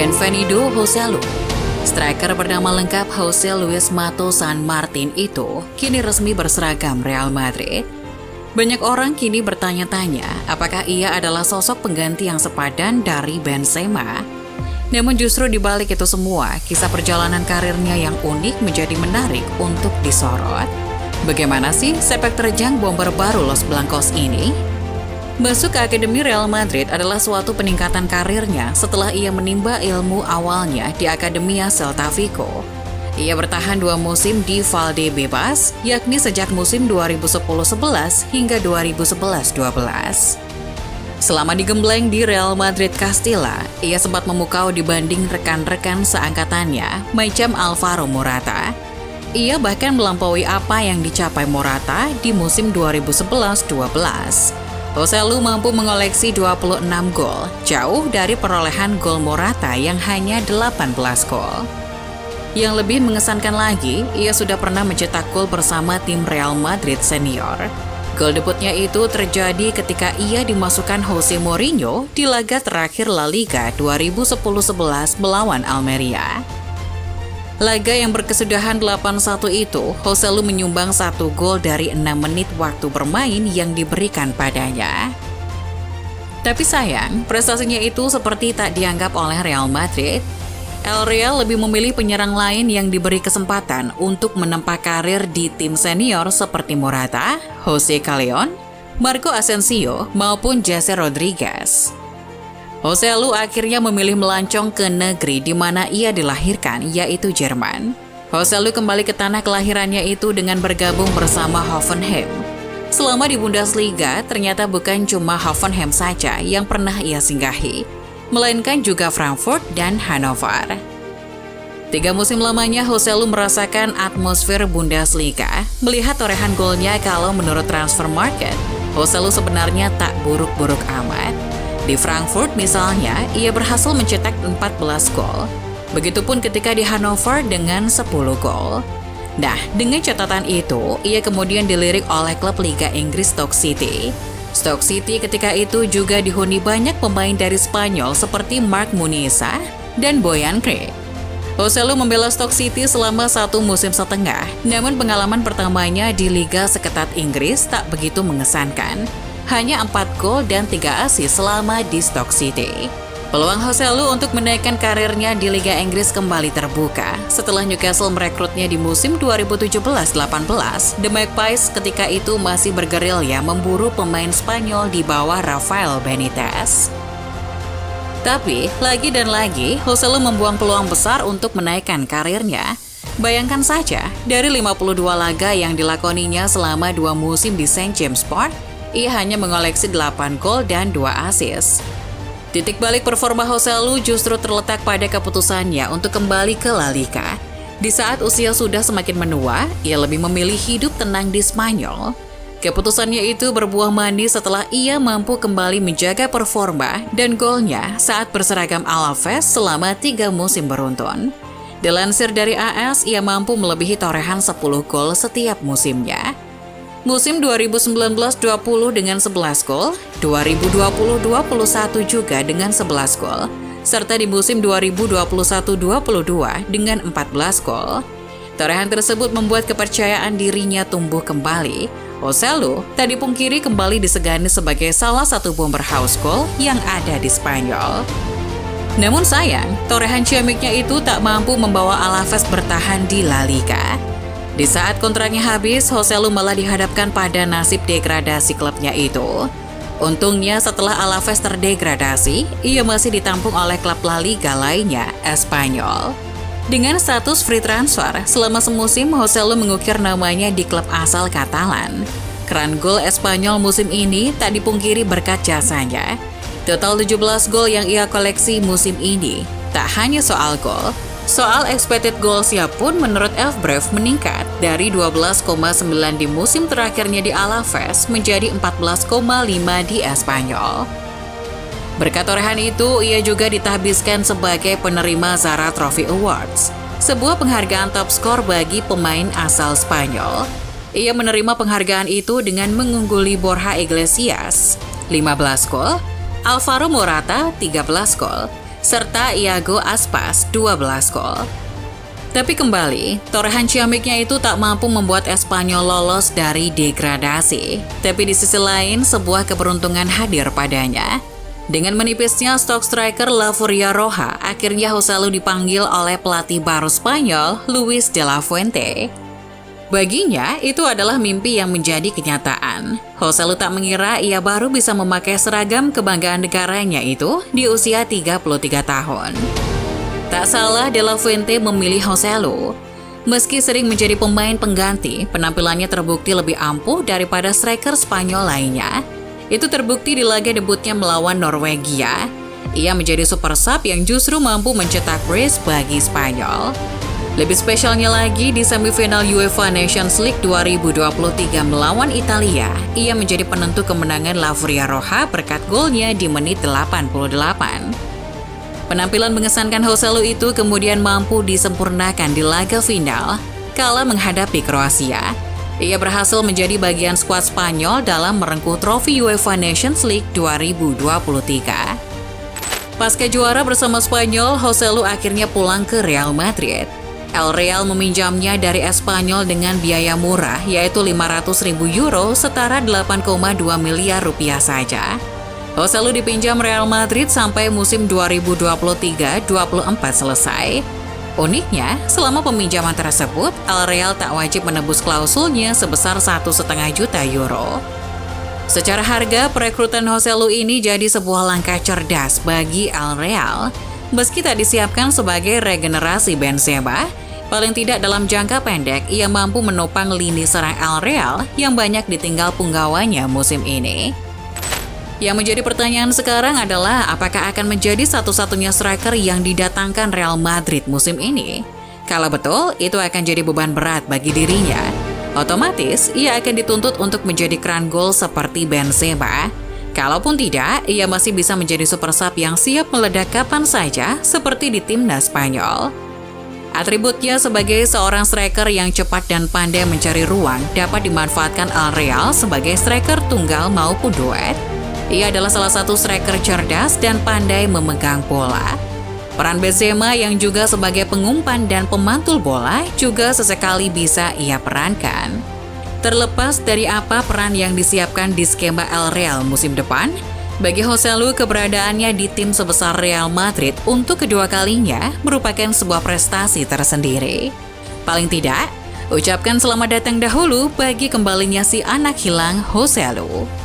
Bienvenido Joselu. Striker bernama lengkap Jose Luis Mato San Martin itu kini resmi berseragam Real Madrid. Banyak orang kini bertanya-tanya apakah ia adalah sosok pengganti yang sepadan dari Benzema. Namun justru di balik itu semua, kisah perjalanan karirnya yang unik menjadi menarik untuk disorot. Bagaimana sih sepak terjang bomber baru Los Blancos ini? Masuk ke Akademi Real Madrid adalah suatu peningkatan karirnya setelah ia menimba ilmu awalnya di Akademia Celta Vigo. Ia bertahan 2 musim di Valdebebas, yakni sejak musim 2010-11 hingga 2011-12. Selama digembleng di Real Madrid Castilla, ia sempat memukau dibanding rekan-rekan seangkatannya, macam Alvaro Morata. Ia bahkan melampaui apa yang dicapai Morata di musim 2011-12. Joselu mampu mengoleksi 26 gol, jauh dari perolehan gol Morata yang hanya 18 gol. Yang lebih mengesankan lagi, ia sudah pernah mencetak gol bersama tim Real Madrid senior. Gol debutnya itu terjadi ketika ia dimasukkan Jose Mourinho di laga terakhir La Liga 2010-11 melawan Almeria. Laga yang berkesudahan 8-1 itu, Joselu menyumbang 1 gol dari 6 menit waktu bermain yang diberikan padanya. Tapi sayang, prestasinya itu seperti tak dianggap oleh Real Madrid. El Real lebih memilih penyerang lain yang diberi kesempatan untuk menempa karir di tim senior seperti Morata, Jose Callejon, Marco Asensio, maupun Jesse Rodriguez. Joselu akhirnya memilih melancong ke negeri di mana ia dilahirkan, yaitu Jerman. Joselu kembali ke tanah kelahirannya itu dengan bergabung bersama Hoffenheim. Selama di Bundesliga, ternyata bukan cuma Hoffenheim saja yang pernah ia singgahi, melainkan juga Frankfurt dan Hannover. 3 musim lamanya Joselu merasakan atmosfer Bundesliga. Melihat torehan golnya kalau menurut Transfer Market, Joselu sebenarnya tak buruk-buruk amat. Di Frankfurt misalnya, ia berhasil mencetak 14 gol. Begitupun ketika di Hannover dengan 10 gol. Nah, dengan catatan itu, ia kemudian dilirik oleh klub Liga Inggris Stoke City. Stoke City ketika itu juga dihuni banyak pemain dari Spanyol seperti Marc Muniesa dan Boyan Craig. Joselu membela Stoke City selama 1 musim setengah, namun pengalaman pertamanya di Liga seketat Inggris tak begitu mengesankan. Hanya 4 gol dan 3 assist selama di Stoke City. Peluang Joselu untuk menaikkan karirnya di Liga Inggris kembali terbuka setelah Newcastle merekrutnya di musim 2017-18. The Magpies ketika itu masih bergerilya memburu pemain Spanyol di bawah Rafael Benitez. Tapi, lagi dan lagi, Joselu membuang peluang besar untuk menaikkan karirnya. Bayangkan saja, dari 52 laga yang dilakoninya selama 2 musim di St. James Park, ia hanya mengoleksi 8 gol dan 2 assist. Titik balik performa Joselu justru terletak pada keputusannya untuk kembali ke La Liga. Di saat usia sudah semakin menua, ia lebih memilih hidup tenang di Spanyol. Keputusannya itu berbuah manis setelah ia mampu kembali menjaga performa dan golnya saat berseragam Alaves selama 3 musim beruntun. Dilansir dari AS, ia mampu melebihi torehan 10 gol setiap musimnya. Musim 2019-20 dengan 11 gol, 2020-21 juga dengan 11 gol, serta di musim 2021-22 dengan 14 gol. Torehan tersebut membuat kepercayaan dirinya tumbuh kembali. Joselu tak dipungkiri kembali disegani sebagai salah satu bomber house goal yang ada di Spanyol. Namun sayang, torehan ciamiknya itu tak mampu membawa Alaves bertahan di La Liga. Di saat kontraknya habis, Joselu malah dihadapkan pada nasib degradasi klubnya itu. Untungnya setelah Alaves terdegradasi, ia masih ditampung oleh klub La Liga lainnya, Espanyol. Dengan status free transfer, selama semusim Joselu mengukir namanya di klub asal Katalan. Keran gol Espanyol musim ini tak dipungkiri berkat jasanya. Total 17 gol yang ia koleksi musim ini. Tak hanya soal gol, soal expected goals-nya pun menurut Elfbrave meningkat dari 12,9 di musim terakhirnya di Alaves menjadi 14,5 di Espanyol. Berkat torehan itu, ia juga ditahbiskan sebagai penerima Zara Trophy Awards, sebuah penghargaan top skor bagi pemain asal Spanyol. Ia menerima penghargaan itu dengan mengungguli Borja Iglesias, 15 gol, Alvaro Morata, 13 gol, serta Iago Aspas 12 gol. Tapi kembali, torehan ciamiknya itu tak mampu membuat Espanyol lolos dari degradasi. Tapi di sisi lain, sebuah keberuntungan hadir padanya. Dengan menipisnya stok striker La Furia Roja, akhirnya Joselu dipanggil oleh pelatih baru Spanyol, Luis de la Fuente. Baginya, itu adalah mimpi yang menjadi kenyataan. Joselu tak mengira ia baru bisa memakai seragam kebanggaan negaranya itu di usia 33 tahun. Tak salah De La Fuente memilih Joselu. Meski sering menjadi pemain pengganti, penampilannya terbukti lebih ampuh daripada striker Spanyol lainnya. Itu terbukti di laga debutnya melawan Norwegia. Ia menjadi super sub yang justru mampu mencetak brace bagi Spanyol. Lebih spesialnya lagi, di semifinal UEFA Nations League 2023 melawan Italia, ia menjadi penentu kemenangan La Furia Roja berkat golnya di menit 88. Penampilan mengesankan Joselu itu kemudian mampu disempurnakan di laga final kala menghadapi Kroasia. Ia berhasil menjadi bagian skuad Spanyol dalam merengkuh trofi UEFA Nations League 2023. Pasca juara bersama Spanyol, Joselu akhirnya pulang ke Real Madrid. El Real meminjamnya dari Espanyol dengan biaya murah, yaitu 500.000 euro setara 8,2 miliar rupiah saja. Joselu dipinjam Real Madrid sampai musim 2023-24 selesai. Uniknya, selama peminjaman tersebut, El Real tak wajib menebus klausulnya sebesar 1,5 juta euro. Secara harga, perekrutan Joselu ini jadi sebuah langkah cerdas bagi El Real. Meski tak disiapkan sebagai regenerasi Benzema, paling tidak dalam jangka pendek ia mampu menopang lini serang El Real yang banyak ditinggal punggawanya musim ini. Yang menjadi pertanyaan sekarang adalah apakah akan menjadi satu-satunya striker yang didatangkan Real Madrid musim ini? Kalau betul, itu akan jadi beban berat bagi dirinya. Otomatis, ia akan dituntut untuk menjadi keran gol seperti Benzema. Kalaupun tidak, ia masih bisa menjadi super sub yang siap meledak kapan saja seperti di timnas Spanyol. Atributnya sebagai seorang striker yang cepat dan pandai mencari ruang dapat dimanfaatkan El Real sebagai striker tunggal maupun duet. Ia adalah salah satu striker cerdas dan pandai memegang bola. Peran Benzema yang juga sebagai pengumpan dan pemantul bola juga sesekali bisa ia perankan. Terlepas dari apa peran yang disiapkan di skema El Real musim depan, bagi Joselu keberadaannya di tim sebesar Real Madrid untuk kedua kalinya merupakan sebuah prestasi tersendiri. Paling tidak, ucapkan selamat datang dahulu bagi kembalinya si anak hilang Joselu.